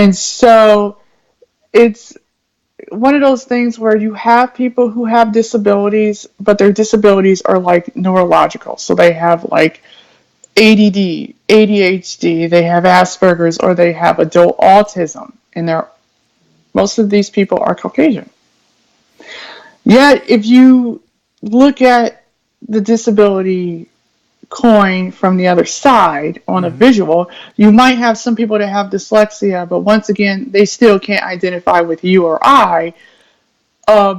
And so it's one of those things where you have people who have disabilities, but their disabilities are like neurological. So they have like ADD, ADHD, they have Asperger's, or they have adult autism. And most of these people are Caucasian. Yet, if you look at the disability coin from the other side on a Mm-hmm. visual, you might have some people that have dyslexia, but once again, they still can't identify with you or I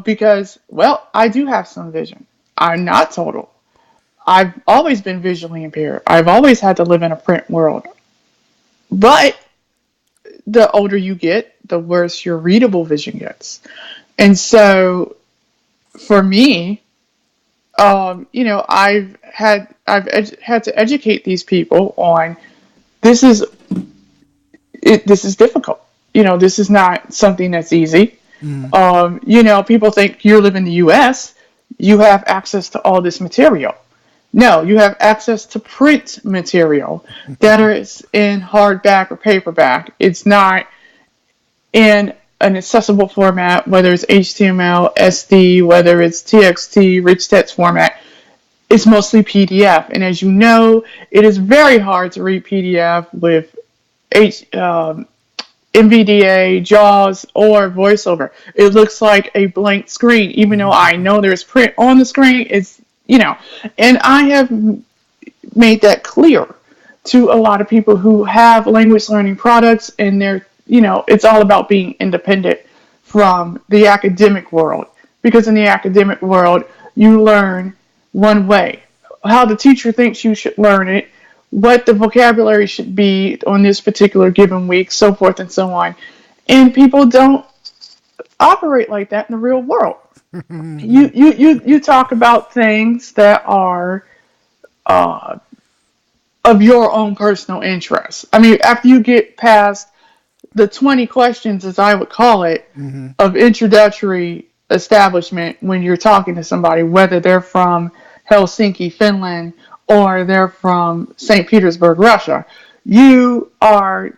because, well, I do have some vision. I'm not total. I've always been visually impaired. I've always had to live in a print world. But the older you get, the worse your readable vision gets. And so for me, I've had to educate these people on this is this is difficult. This is not something that's easy. Mm-hmm. People think you live in the U.S., you have access to all this material. No, you have access to print material that is in hardback or paperback. It's not in an accessible format, whether it's HTML, SD, whether it's TXT, rich text format. It's mostly PDF. And as you know, it is very hard to read PDF with NVDA, JAWS, or VoiceOver. It looks like a blank screen, even though I know there's print on the screen. And I have made that clear to a lot of people who have language learning products, and it's all about being independent from the academic world. Because in the academic world, you learn one way, how the teacher thinks you should learn it, what the vocabulary should be on this particular given week, so forth and so on. And people don't operate like that in the real world. You talk about things that are uh, of your own personal interest. I mean, after you get past the 20 questions, as I would call it, Mm-hmm. of introductory establishment when you're talking to somebody, whether they're from Helsinki, Finland, or they're from St. Petersburg, Russia, you are,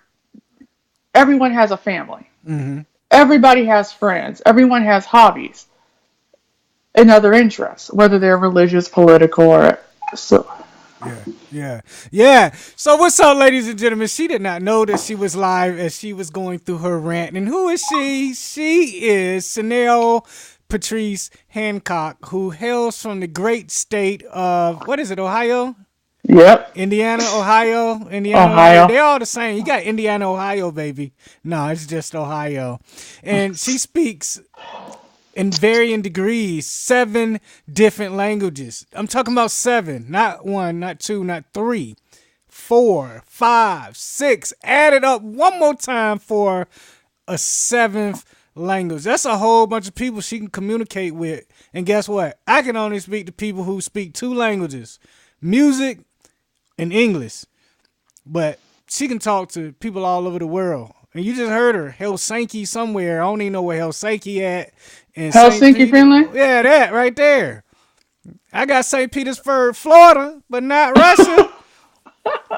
everyone has a family. Mm-hmm. Everybody has friends. Everyone has hobbies and other interests, whether they're religious, political, or so. Yeah, yeah, yeah. So what's up, ladies and gentlemen? She did not know that she was live as she was going through her rant. And who is she? She is Chenelle Patrice Handcock, who hails from the great state of, what is it, Ohio? Yep, Indiana, Ohio, Indiana, Ohio. Ohio. They all the same. You got Indiana, Ohio, baby. No, it's just Ohio. And she speaks in varying degrees, 7 different languages. I'm talking about 7, not 1, not 2, not 3, 4, 5, 6. Add it up one more time for a 7th language. That's a whole bunch of people she can communicate with. And guess what? I can only speak to people who speak 2 languages, music and English. But she can talk to people all over the world. And you just heard her, Helsinki somewhere. I don't even know where Helsinki at. In St. Helsinki, Peter. Finland. Yeah, that right there. I got St. Petersburg, Florida, but not Russia.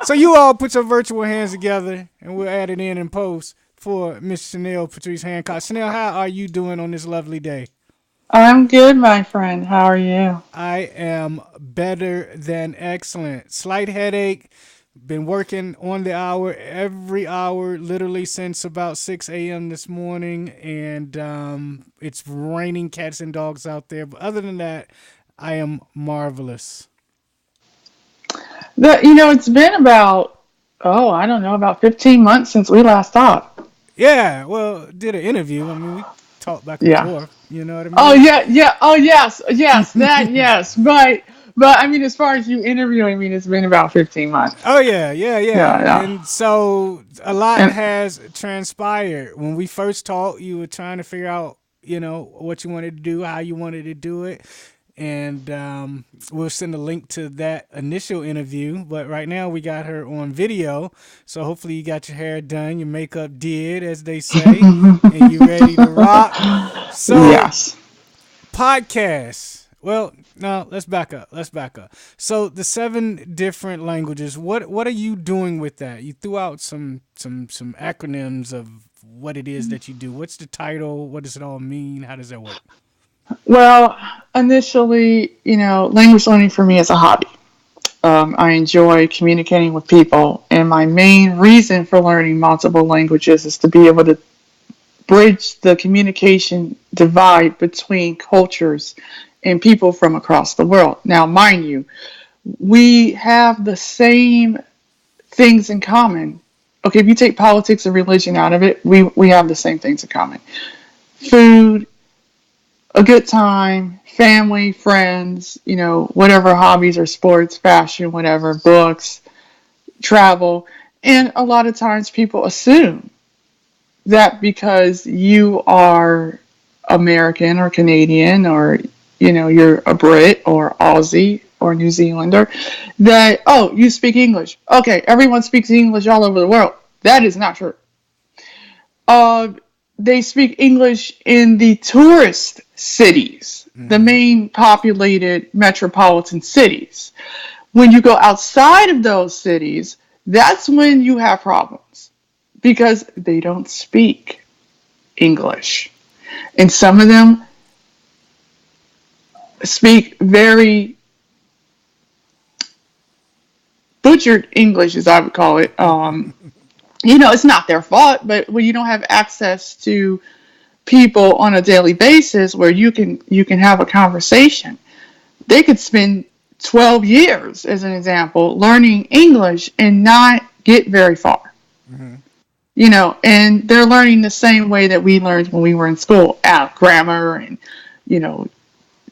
So you all put your virtual hands together and we'll add it in post for Miss Chenelle Patrice Hancock. Chenelle, how are you doing on this lovely day? I'm good, my friend. How are you? I am better than excellent. Slight headache. Been working on the hour every hour, literally since about 6 a.m. this morning, and it's raining cats and dogs out there. But other than that, I am marvelous. It's been about, I don't know, about 15 months since we last talked. Yeah, well, did an interview. I mean, we talked back and Yeah. forth. You know what I Oh mean? yeah, yeah. Oh yes, yes. That yes. But I mean, as far as you interviewing me, it's been about 15 months. Oh yeah, yeah, yeah. Yeah, yeah. And so a lot And has transpired. When we first talked, you were trying to figure out, what you wanted to do, how you wanted to do it. And we'll send a link to that initial interview. But right now we got her on video. So hopefully you got your hair done, your makeup did, as they say, and you ready to rock. So yes. podcasts. Well, no, let's back up. Let's back up. So the 7 different languages. What are you doing with that? You threw out some acronyms of what it is that you do. What's the title? What does it all mean? How does that work? Well, initially, language learning for me is a hobby. I enjoy communicating with people, and my main reason for learning multiple languages is to be able to bridge the communication divide between cultures and people from across the world. Now, mind you, we have the same things in common. Okay, if you take politics and religion out of it, we have the same things in common. Food, a good time, family, friends, whatever hobbies or sports, fashion, whatever, books, travel. And a lot of times people assume that because you are American or Canadian or you're a Brit or Aussie or New Zealander, that, oh, you speak English. Okay, everyone speaks English all over the world. That is not true. Uh, they speak English in the tourist cities, the main populated metropolitan cities. When you go outside of those cities, that's when you have problems because they don't speak English. And some of them speak very butchered English, as I would call it. It's not their fault, but when you don't have access to people on a daily basis where you can have a conversation, they could spend 12 years, as an example, learning English and not get very far. Mm-hmm. And they're learning the same way that we learned when we were in school, grammar and,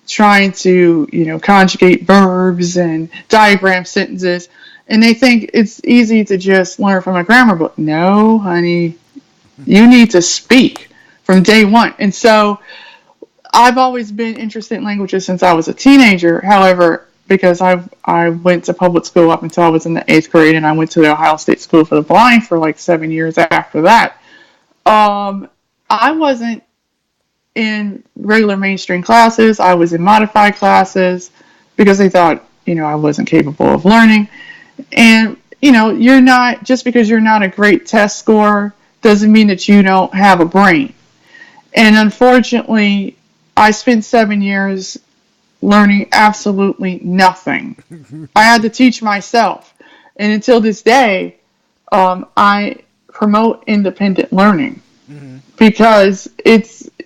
trying to, conjugate verbs and diagram sentences. And they think it's easy to just learn from a grammar book. No, honey, you need to speak from day one. And so I've always been interested in languages since I was a teenager. However, because I went to public school up until I was in the 8th grade, and I went to the Ohio State School for the Blind for like 7 years after that. I wasn't in regular mainstream classes. I was in modified classes because they thought, I wasn't capable of learning. And, you're not, just because you're not a great test scorer doesn't mean that you don't have a brain. And unfortunately, I spent 7 years learning absolutely nothing. I had to teach myself. And until this day, I promote independent learning because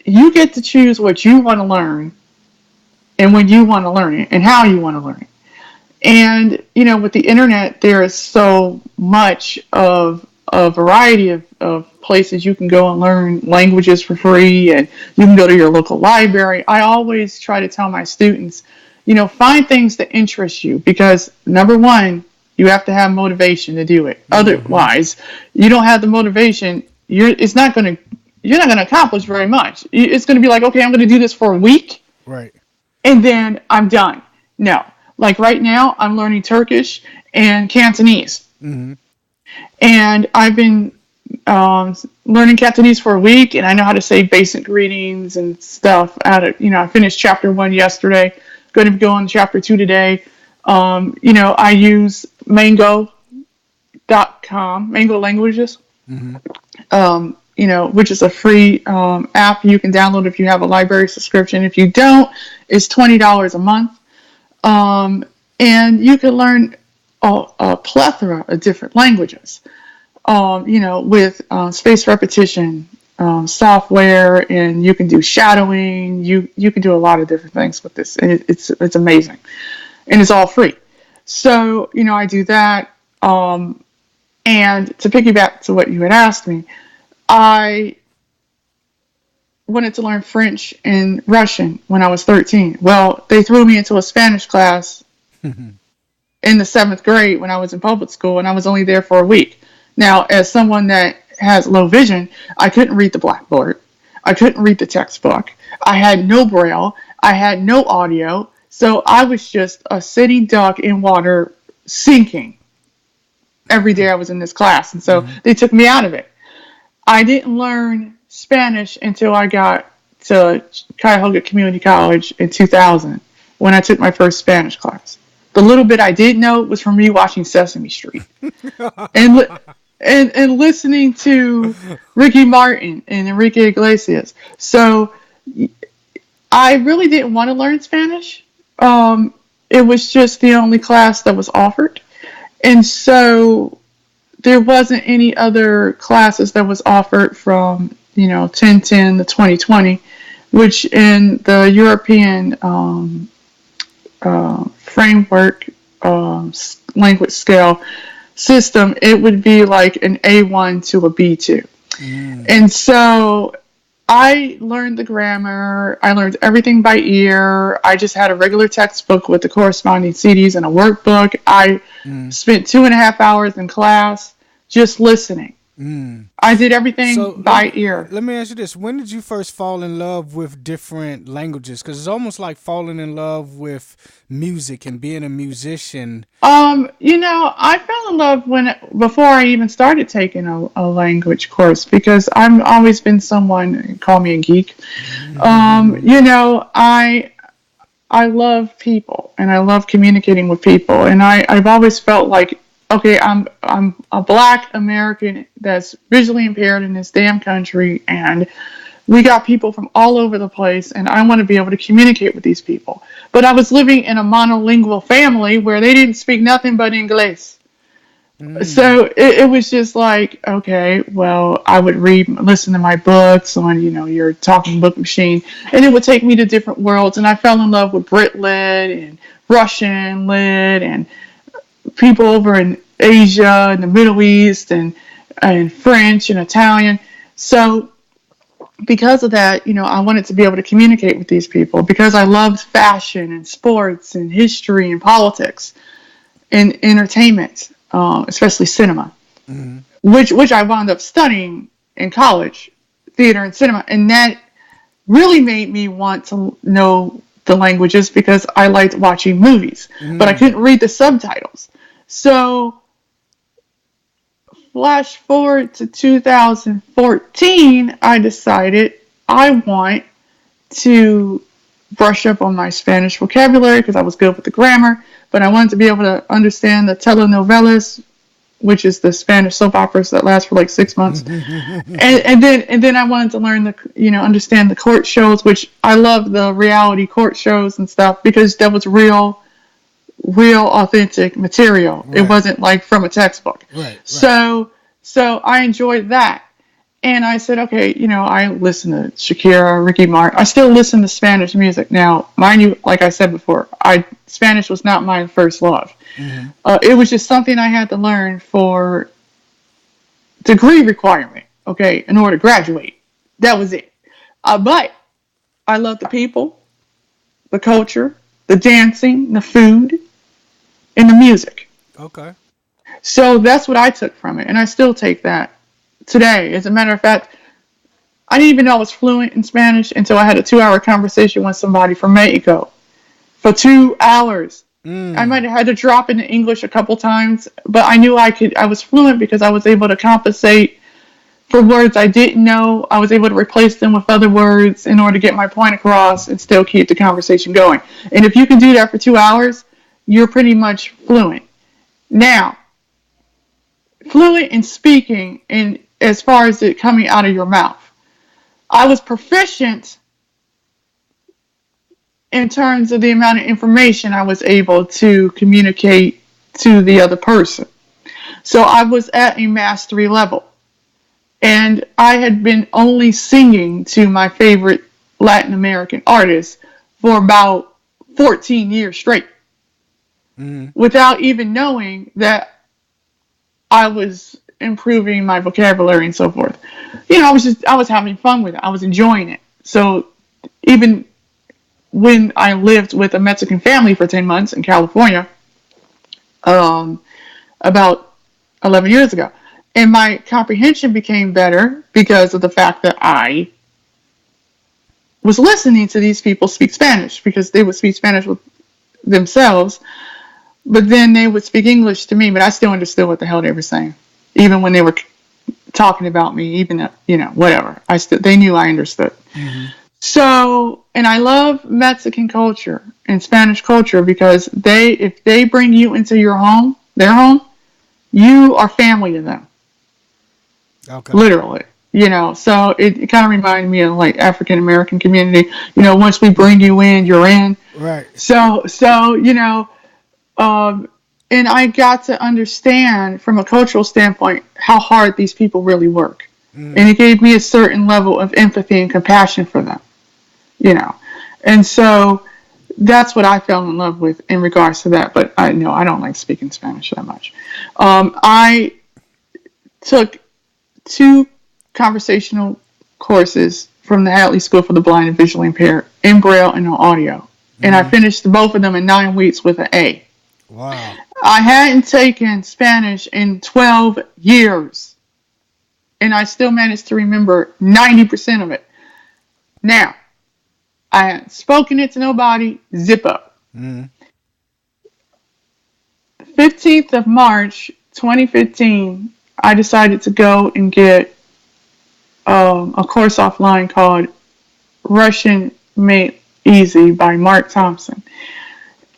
you get to choose what you want to learn and when you want to learn it and how you want to learn it. And, with the internet, there is so much of a variety of places you can go and learn languages for free, and you can go to your local library. I always try to tell my students, find things that interest you because, number one, you have to have motivation to do it. Mm-hmm. Otherwise, you don't have the motivation, you're not going to accomplish very much. It's going to be like, okay, I'm going to do this for a week. Right. And then I'm done. No. Like right now, I'm learning Turkish and Cantonese. Mm-hmm. And I've been learning Cantonese for a week, and I know how to say basic greetings and stuff. I finished chapter 1 yesterday. Going to be going chapter 2 today. I use mango.com, Mango Languages, which is a free app you can download if you have a library subscription. If you don't, it's $20 a month. And you can learn a plethora of different languages, with spaced repetition software, and you can do shadowing. You can do a lot of different things with this, and it's amazing, and it's all free. So I do that. And to piggyback to what you had asked me, I wanted to learn French and Russian when I was 13. Well, they threw me into a Spanish class in the 7th grade when I was in public school, and I was only there for a week. Now, as someone that has low vision, I couldn't read the blackboard. I couldn't read the textbook. I had no braille. I had no audio. So I was just a sitting duck in water sinking every day I was in this class. And so they took me out of it. I didn't learn Spanish until I got to Cuyahoga Community College in 2000 when I took my first Spanish class. The little bit I did know was from me watching Sesame Street. and and listening to Ricky Martin and Enrique Iglesias. So I really didn't want to learn Spanish. It was just the only class that was offered. And so there wasn't any other classes that was offered from, 1010 to 2020, which in the European framework language scale system, it would be like an A1 to a B2. And so I learned the grammar. I learned everything by ear. I just had a regular textbook with the corresponding CDs and a workbook. I spent 2.5 hours in class just listening. I did everything by ear. Let me ask you this: when did you first fall in love with different languages? Because it's almost like falling in love with music and being a musician. I fell in love before I even started taking a language course because I've always been someone, call me a geek. I love people and I love communicating with people, and I've always felt like, okay, I'm a Black American that's visually impaired in this damn country, and we got people from all over the place, and I want to be able to communicate with these people. But I was living in a monolingual family where they didn't speak nothing but English. So it was just like, okay, well, I would listen to my books on, your talking book machine, and it would take me to different worlds. And I fell in love with Brit lit and Russian lit and people over in Asia and the Middle East and French and Italian. So because of that, I wanted to be able to communicate with these people because I loved fashion and sports and history and politics and entertainment, especially cinema, which I wound up studying in college, theater and cinema. And that really made me want to know the languages because I liked watching movies, but I couldn't read the subtitles. So flash forward to 2014, I decided I want to brush up on my Spanish vocabulary because I was good with the grammar, but I wanted to be able to understand the telenovelas, which is the Spanish soap operas that last for like 6 months. and then I wanted to learn understand the court shows, which I love the reality court shows and stuff because that was real authentic material. Right. It wasn't like from a textbook. Right. So I enjoyed that. And I said, okay, I listen to Shakira, Ricky Martin. I still listen to Spanish music. Now, mind you, like I said before, Spanish was not my first love. It was just something I had to learn for degree requirement, okay, in order to graduate. That was it. But I love the people, the culture, the dancing, the food, and the music. Okay. So that's what I took from it, and I still take that today. As a matter of fact, I didn't even know I was fluent in Spanish until I had a 2-hour conversation with somebody from Mexico for 2 hours. I might have had to drop into English a couple times, but I knew I was fluent because I was able to compensate for words I didn't know. I was able to replace them with other words in order to get my point across and still keep the conversation going. And if you can do that for 2 hours, you're pretty much fluent. Now, fluent in speaking and as far as it coming out of your mouth. I was proficient in terms of the amount of information I was able to communicate to the other person. So I was at a mastery level. And I had been only singing to my favorite Latin American artists for about 14 years straight. Without even knowing that I was improving my vocabulary and so forth. I was having fun with it. I was enjoying it. So even when I lived with a Mexican family for 10 months in California, about 11 years ago, and my comprehension became better because of the fact that I was listening to these people speak Spanish because they would speak Spanish with themselves, but then they would speak English to me, but I still understood what the hell they were saying. Even when they were talking about me, even, whatever. They knew I understood. So, and I love Mexican culture and Spanish culture because if they bring you into their home, you are family to them. Okay. literally. So it kind of reminded me of like African American community. Once we bring you in, you're in. Right. So um, and I got to understand from a cultural standpoint how hard these people really work, and Mm. it gave me a certain level of empathy and compassion for them. You know, and so that's what I fell in love with in regards to that. But I know I don't like speaking Spanish that much. I took two conversational courses from the Hadley School for the Blind and Visually Impaired in Braille and on audio. And I Mm. finished both of them in 9 weeks with an A. Wow. I hadn't taken Spanish in 12 years, and I still managed to remember 90% of it. Now, I hadn't spoken it to nobody, zip up. Mm. 15th of March, 2015, I decided to go and get a course offline called Russian Made Easy by Mark Thompson.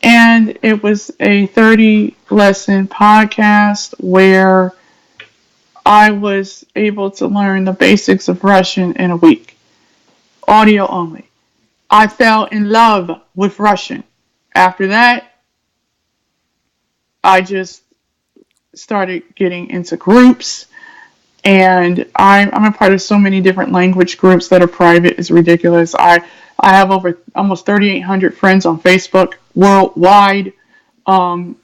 And it was a 30 lesson podcast where I was able to learn the basics of Russian in a week, audio only. I fell in love with Russian. After that, I just started getting into groups, and I'm a part of so many different language groups that are private. It's ridiculous. I have over almost 3,800 friends on Facebook worldwide. Um,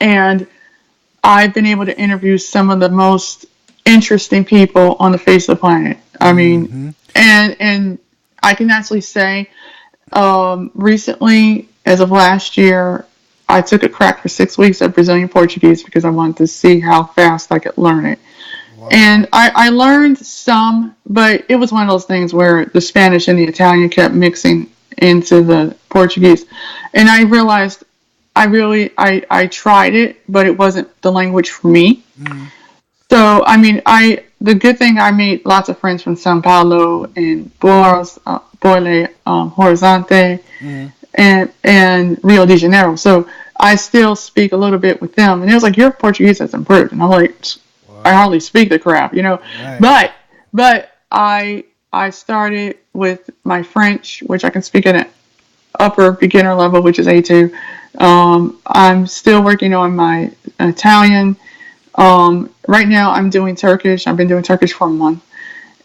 and I've been able to interview some of the most interesting people on the face of the planet. I mean, Mm-hmm. and I can actually say, recently, as of last year, I took a crack for 6 weeks at Brazilian Portuguese because I wanted to see how fast I could learn it. Wow. And I learned some, but it was one of those things where the Spanish and the Italian kept mixing into the Portuguese. And I realized I tried it, but it wasn't the language for me. Mm. So, I mean, the good thing, I made lots of friends from Sao Paulo and Bole Horizonte Mm. and Rio de Janeiro. So I still speak a little bit with them. And it was like, your Portuguese has improved. And I'm like, I Wow. hardly speak the crap. Right. But I started with my French, which I can speak at an upper beginner level, which is A2. I'm still working on my Italian. Right now, I'm doing Turkish. I've been doing Turkish for a month.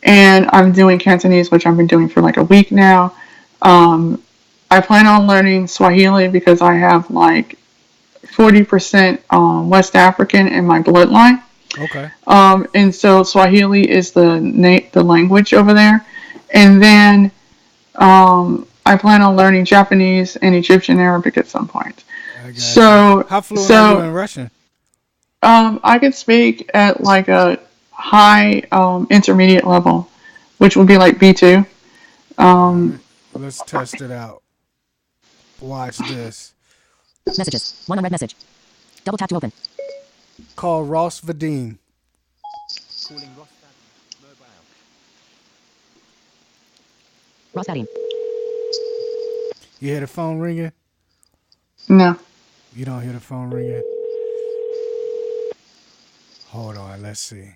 And I'm doing Cantonese, which I've been doing for like a week now. Um, I plan on learning Swahili because I have like 40% West African in my bloodline. Okay. And so Swahili is the language over there. And then I plan on learning Japanese and Egyptian Arabic at some point. I got you. So How fluent are you so in Russian? I could speak at like a high intermediate level, which would be like B2. All Um, right. Let's test it out. Watch this. Messages. One unread message. Double tap to open. Call Ross Vadim. Ross Vadim. You hear the phone ringing? no. You don't hear the phone ringing? Hold on. Let's see.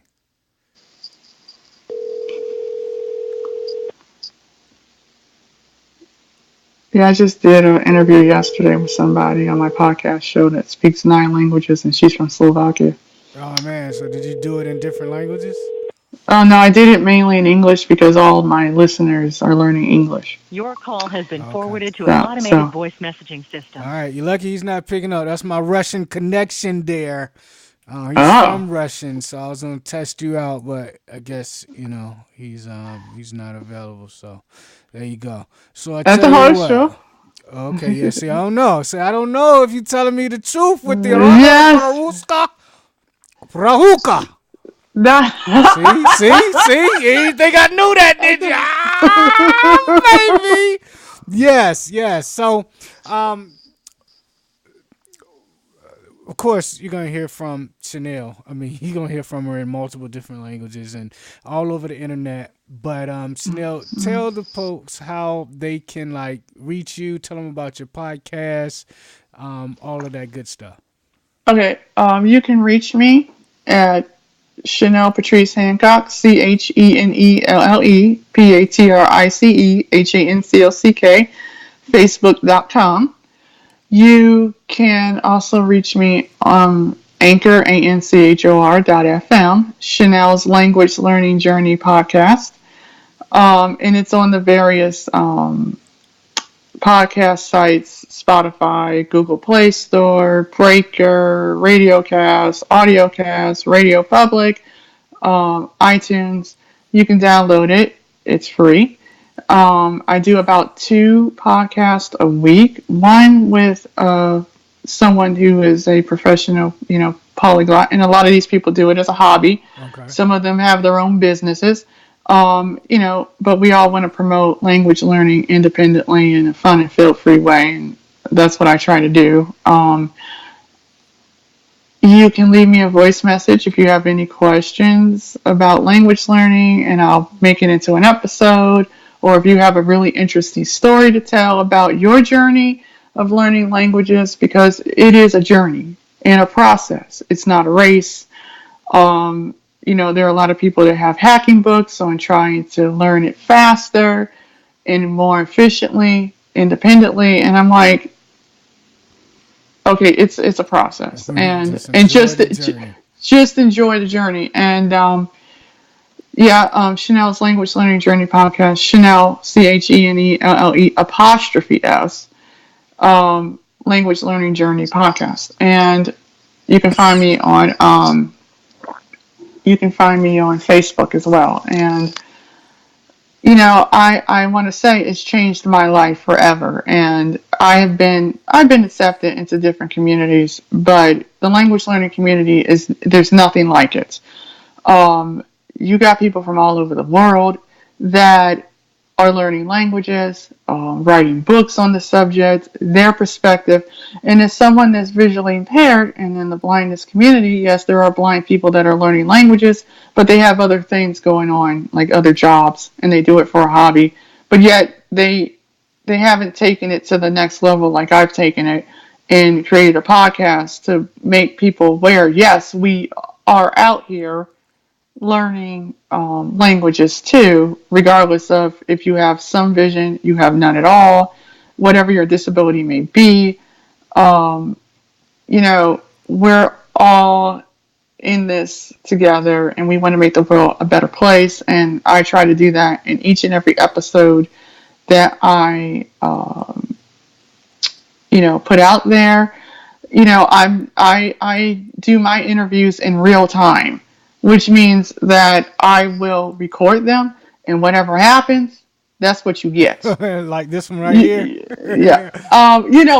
Yeah, I just did an interview yesterday with somebody on my podcast show that speaks 9 languages, and she's from Slovakia. Oh man. So did you do it in different languages? Oh, no, I did it mainly in English because all of my listeners are learning English. Your call has been Okay. forwarded to an So, automated so voice messaging All system. right. You're lucky he's not picking up. That's my Russian connection there. He's oh, from Russian, so I was gonna test you out, but I guess he's not available. So there you go. So I that's a tell you hard what. show. Okay, yeah. See, I don't know. See, I don't know if you're telling me the truth with the Rana Yes, Praruska Prahuka. that. See. You didn't think I knew that, did you? Ah, baby. Yes. So, um, of course, you're gonna hear from Chenelle. I mean, you're gonna hear from her in multiple different languages and all over the internet. But Chenelle, tell the folks how they can like reach you. Tell them about your podcast, all of that good stuff. Okay, you can reach me at Chenelle Patrice Handcock, ChenellePatriceHandcock, Facebook.com. You can also reach me on Anchor, ANCHOR.FM, Chenelle's Language Learning Journey podcast. And it's on the various podcast sites: Spotify, Google Play Store, Breaker, Radiocast, Audiocast, Radio Public, iTunes. You can download it. It's free. I do about 2 podcasts a week. One with someone who is a professional, polyglot, and a lot of these people do it as a hobby. Okay. Some of them have their own businesses. But we all want to promote language learning independently in a fun and feel-free way, and that's what I try to do. You can leave me a voice message if you have any questions about language learning, and I'll make it into an episode. Or if you have a really interesting story to tell about your journey of learning languages, because it is a journey and a process. It's not a race. There are a lot of people that have hacking books on trying to learn it faster and more efficiently, independently, and I'm like, okay, it's a process, and just enjoy the journey. And Chenelle's Language Learning Journey podcast, Chenelle, CHENELLE''S, Language Learning Journey podcast, and you can find me on Facebook as well. And I want to say it's changed my life forever. And I've been accepted into different communities, but the language learning community there's nothing like it. You got people from all over the world that are learning languages, writing books on the subject, their perspective. And as someone that's visually impaired, and in the blindness community, yes, there are blind people that are learning languages, but they have other things going on, like other jobs, and they do it for a hobby. But yet they haven't taken it to the next level like I've taken it, and created a podcast to make people aware, yes, we are out here learning languages too, regardless of if you have some vision, you have none at all, whatever your disability may be. We're all in this together, and we want to make the world a better place. And I try to do that in each and every episode that I put out there. I do my interviews in real time, which means that I will record them, and whatever happens, that's what you get. Like this one right here. Yeah.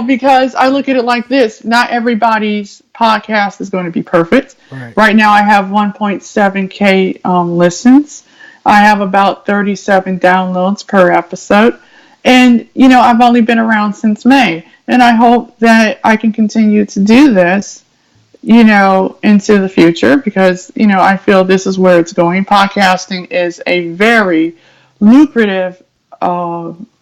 Because I look at it like this: not everybody's podcast is going to be perfect. Right now, I have 1.7K listens. I have about 37 downloads per episode, and I've only been around since May, and I hope that I can continue to do this into the future, because, I feel this is where it's going. Podcasting is a very lucrative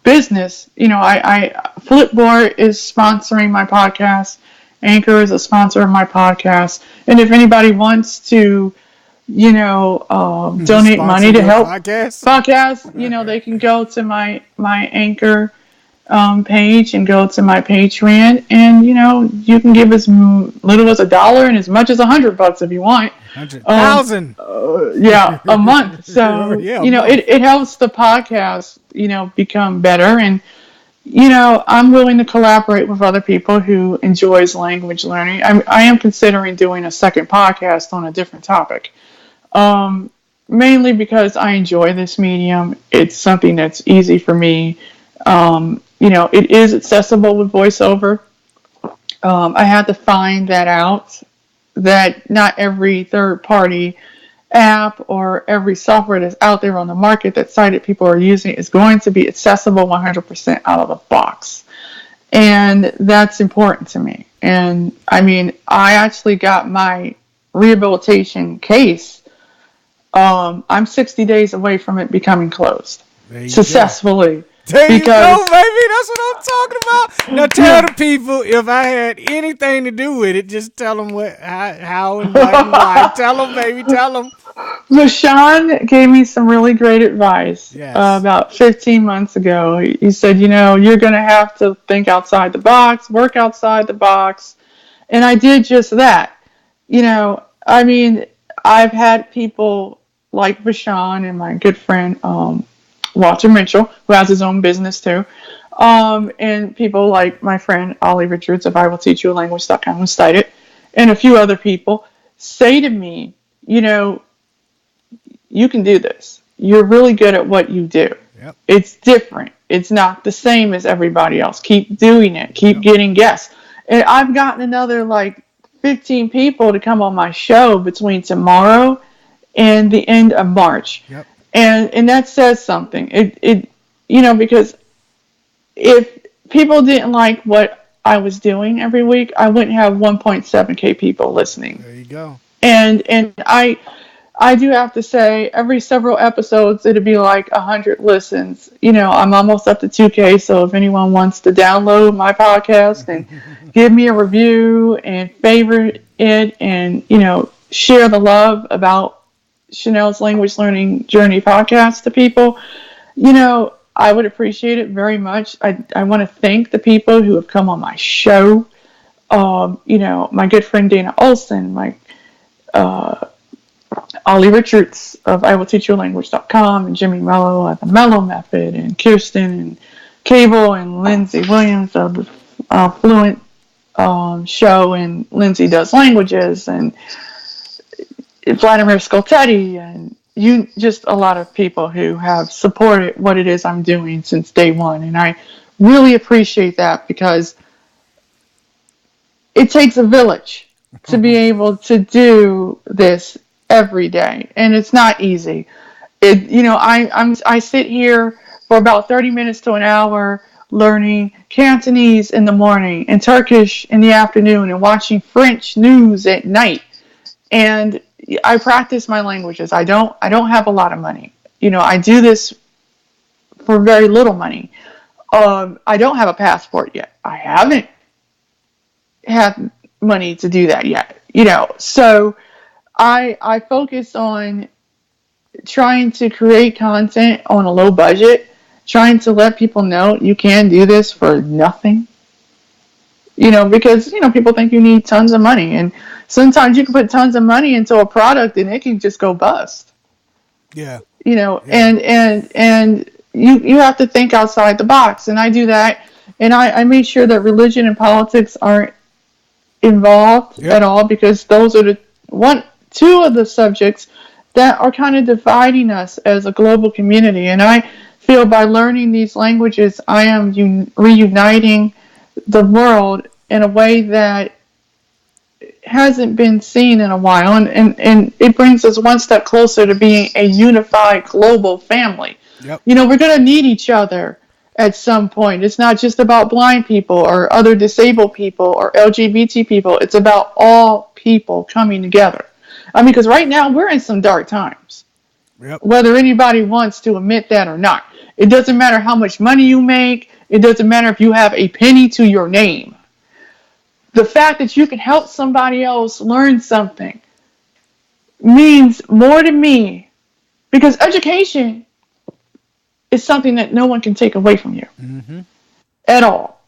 business. Flipboard is sponsoring my podcast. Anchor is a sponsor of my podcast. And if anybody wants to, donate money to help podcast, they can go to my Anchor page and go to my Patreon, and you can give as little as $1 and as much as $100 if you want. 100,000. A month. So it helps the podcast become better, and I'm willing to collaborate with other people who enjoys language learning. I am considering doing a second podcast on a different topic, mainly because I enjoy this medium. It's something that's easy for me. It is accessible with voiceover. I had to find that out, that not every third-party app or every software that's out there on the market that sighted people are using is going to be accessible 100% out of the box. And that's important to me. And I actually got my rehabilitation case. I'm 60 days away from it becoming closed successfully. There you because go, baby. That's what I'm talking about. Now tell the people if I had anything to do with it. Just tell them how and what and why. Tell them, baby. Tell them. Rashawn gave me some really great advice Yes. about 15 months ago. He said, you're going to have to think outside the box, work outside the box. And I did just that. I mean, I've had people like Rashawn and my good friend, Walter Mitchell, who has his own business too. And people like my friend Ollie Richards of I Will Teach You a Language.com who cited, and a few other people say to me, you know, you can do this. You're really good at what you do. Yep. It's different. It's not the same as everybody else. Keep doing it. Keep Yep. getting guests. And I've gotten another like 15 people to come on my show between tomorrow and the end of March. Yep. And that says something. It because if people didn't like what I was doing every week, I wouldn't have 1.7K people listening. There you go. And I do have to say, every several episodes, it'd be like 100 listens. I'm almost up to 2K, so if anyone wants to download my podcast and give me a review and favorite it and, share the love about Chenelle's Language Learning Journey podcast to people, I would appreciate it very much. I want to thank the people who have come on my show. My good friend Dana Olson, my Ollie Richards of I Will Teach You a Language.com, and Jimmy Mello of the Mello Method, and Kirsten and Cable, and Lindsay Williams of the Fluent show, and Lindsay Does Languages, and Vladimir Skoltetti, and just a lot of people who have supported what it is I'm doing since day one. And I really appreciate that, because it takes a village to be able to do this every day, and it's not easy. I sit here for about 30 minutes to an hour learning Cantonese in the morning and Turkish in the afternoon and watching French news at night. And I practice my languages. I don't have a lot of money. I do this for very little money. I don't have a passport yet. I haven't had money to do that yet. So I focus on trying to create content on a low budget, trying to let people know you can do this for nothing. Because people think you need tons of money, and sometimes you can put tons of money into a product and it can just go bust. Yeah. Yeah. And you have to think outside the box, and I do that. And I made sure that religion and politics aren't involved at all, because those are two of the subjects that are kind of dividing us as a global community. And I feel by learning these languages, I am reuniting the world in a way that hasn't been seen in a while. And it brings us one step closer to being a unified global family. Yep. We're going to need each other at some point. It's not just about blind people or other disabled people or LGBT people. It's about all people coming together. Because right now we're in some dark times. Yep. Whether anybody wants to admit that or not. It doesn't matter how much money you make. It doesn't matter if you have a penny to your name. The fact that you can help somebody else learn something means more to me, because education is something that no one can take away from you at all.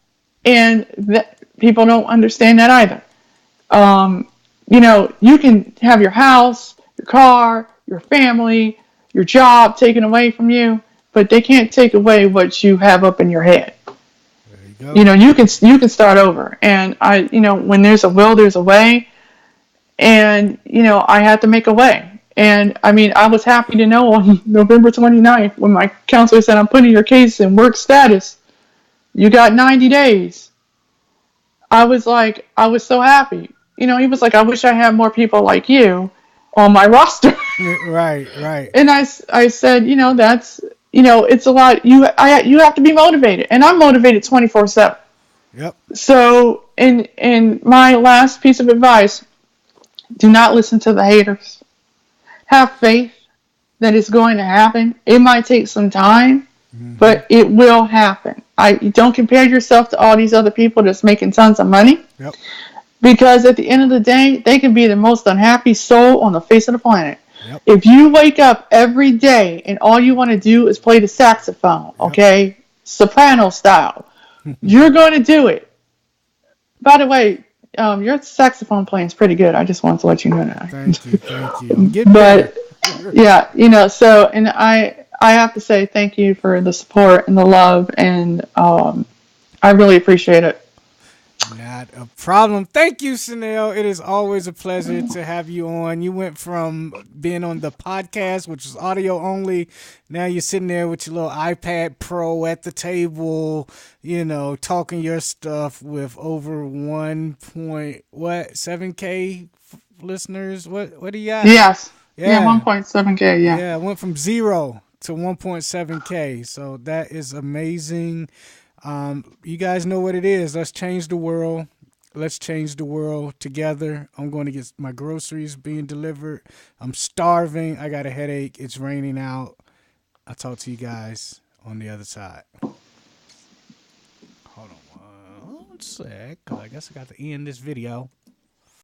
And people don't understand that either. You can have your house, your car, your family, your job taken away from you, but they can't take away what you have up in your head. There you go. You can start over. And when there's a will, there's a way. And, I had to make a way. And I was happy to know on November 29th, when my counselor said, I'm putting your case in work status, you got 90 days. I was so happy. He was like, I wish I had more people like you on my roster. Right. And I said, that's, it's a lot. You have to be motivated. And I'm motivated 24/7. Yep. So, in my last piece of advice, do not listen to the haters. Have faith that it's going to happen. It might take some time, but it will happen. Don't compare yourself to all these other people that's making tons of money, Yep. because at the end of the day, they can be the most unhappy soul on the face of the planet. Yep. If you wake up every day and all you want to do is play the saxophone, Yep. okay, soprano style, you're going to do it. By the way, your saxophone playing is pretty good. I just wanted to let you know that. Thank you. Thank you. I'm getting better. But yeah, so, and I have to say thank you for the support and the love, and I really appreciate it. Not a problem. Thank you, Chenelle. It is always a pleasure to have you on. You went from being on the podcast, which was audio only. Now you're sitting there with your little iPad Pro at the table, talking your stuff with over 1.7K listeners. What do you got? Yes. Yeah, Yeah. 1.7K, yeah. Yeah, it went from 0 to 1.7K. So that is amazing. You guys know what it is. Let's change the world. Let's change the world together. I'm going to get my groceries being delivered. I'm starving. I got a headache. It's raining out. I'll talk to you guys on the other side. Hold on one sec, because I guess I got to end this video.